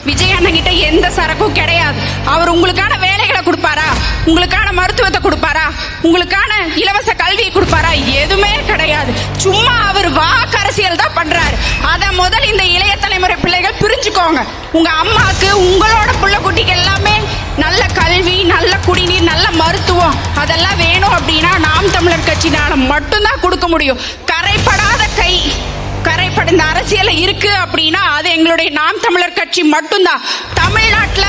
விஜய் அண்ணன் கிட்ட எந்த சரக்கும் கிடையாது. அவர் உங்களுக்கான வேலைகளை கொடுப்பாரா, உங்களுக்கான மருத்துவத்தை கொடுப்பாரா, உங்களுக்கான இலவச கல்வியை கொடுப்பாரா? எதுவுமே கிடையாது. சும்மா அவர் வாக்கு அரசியல் தான் பண்றாரு. அத முதல் இந்த இளைய தலைமுறை பிள்ளைகள் புரிஞ்சுக்கோங்க. உங்க அம்மாக்கு உங்களோட புள்ள குட்டிக்கு எல்லாமே நல்ல கல்வி, நல்ல குடிநீர், நல்ல மருத்துவம் அதெல்லாம் வேணும் அப்படின்னா நாம் தமிழர் கட்சினால மட்டும்தான் கொடுக்க முடியும். கரைப்படாத கை, கரைப்படைந்த அரசியல் இருக்கு அப்படின்னா அது எங்களுடைய நாம் தமிழர் கட்சி மட்டும்தான். தமிழ்நாட்டுல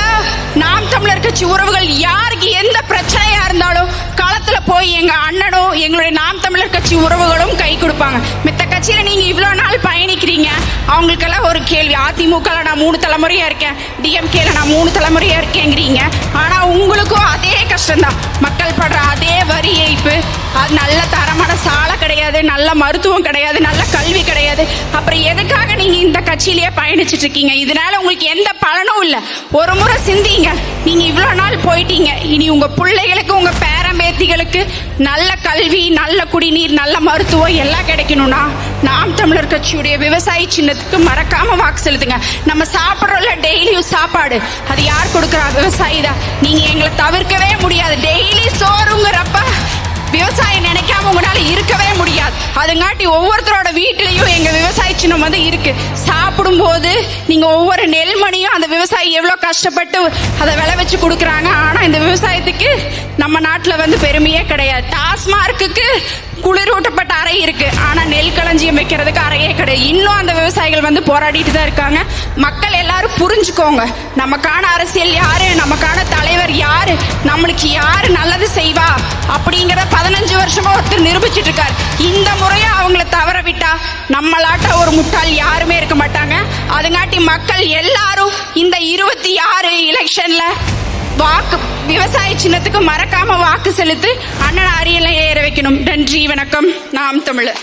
நாம் தமிழர் கட்சி உறவுகள் யாருக்கு எந்த பிரச்சனையா இருந்தாலும் களத்துல போய் எங்க அண்ணனும் எங்களுடைய நாம் தமிழர் கட்சி உறவுகளும் கை கொடுப்பாங்க. மித்த கட்சியில நீங்க இவ்வளவு நாள் பயணிக்கிறீங்க, அவங்களுக்கெல்லாம் ஒரு கேள்வி. அதிமுக நான் 3 தலைமுறையா இருக்கேன், டிஎம்கேல நான் 3 தலைமுறையா இருக்கேங்கிறீங்க. ஆனா உங்களுக்கும் அதே கஷ்டம்தான். மக்கள் படுற அதே வரி ஏய்ப்பு, அது நல்ல தரமான சாலை கிடையாது, நல்ல மருத்துவம் கிடையாது, நல்ல கல்வி கிடையாது. அப்புறம் எதுக்காக நீங்க இந்த கட்சியிலேயே பயணிச்சுட்டு இருக்கீங்க? இதனால உங்களுக்கு எந்த பலனும் இல்ல. ஒரு முறை சிந்திங்க. நீங்க இவ்வளவு நாள் போயிட்டீங்க, இனி உங்க பிள்ளைகளுக்கு உங்க பேரம்பேத்திகளுக்கு நல்ல கல்வி, நல்ல குடிநீர், நல்ல மருத்துவம் எல்லாம் கிடைக்கணும்னா நாம் தமிழர் கட்சியுடைய விவசாயி சின்னத்துக்கு மறக்காம வாக்கு செலுத்துங்க. நம்ம சாப்பிடுறோம்ல டெய்லியும் சாப்பாடு, அது யார் கொடுக்கறா? விவசாயி தான். நீங்க எங்களை தவிர்க்கவே முடியாது. டெய்லி சோறுங்கிறப்ப விவசாயம் நினைக்காம உங்களால இருக்கவே முடியாது. அதுங்காட்டி ஒவ்வொருத்தரோட வீட்டிலையும் எங்க விவசாய சின்னம் வந்து இருக்கு. சாப்பிடும் போது நீங்க ஒவ்வொரு நெல்மணியும் அந்த விவசாயி எவ்வளவு கஷ்டப்பட்டு அதை விளைவிச்சு கொடுக்கறாங்க. ஆனா இந்த விவசாயத்துக்கு நம்ம நாட்டுல வந்து பெருமையே கிடையாது. டாஸ்மார்க்கு குளிரூட்டப்பட்ட அறை இருக்கு, ஆனா நெல் களஞ்சியம் வைக்கிறதுக்கு அறையே கிடையாது. இன்னும் அந்த விவசாயிகள் வந்து போராடிட்டு தான் இருக்காங்க. மக்கள் எல்லாரும் புரிஞ்சுக்கோங்க. நமக்கான அரசியல் யாரு, நமக்கான தலைவர் யாரு, நம்மளுக்கு யாரு நல்லது செய்வா அப்படிங்கிற 15 வருஷமா ஒருத்தர் நிரூபிச்சிட்டு இருக்காரு. இந்த முறையா அவங்கள தவற விட்டா நம்மளாட்ட ஒரு முட்டாள் யாருமே இருக்க மாட்டாங்க. அதுங்காட்டி மக்கள் எல்லாரும் இந்த 26 எலெக்ஷன்ல வாக்கு விவசாய சின்னத்துக்கு மறக்காம வாக்கு செலுத்து அண்ணன் அரியணை ஏற வைக்கணும். நன்றி, வணக்கம். நாம் தமிழர்.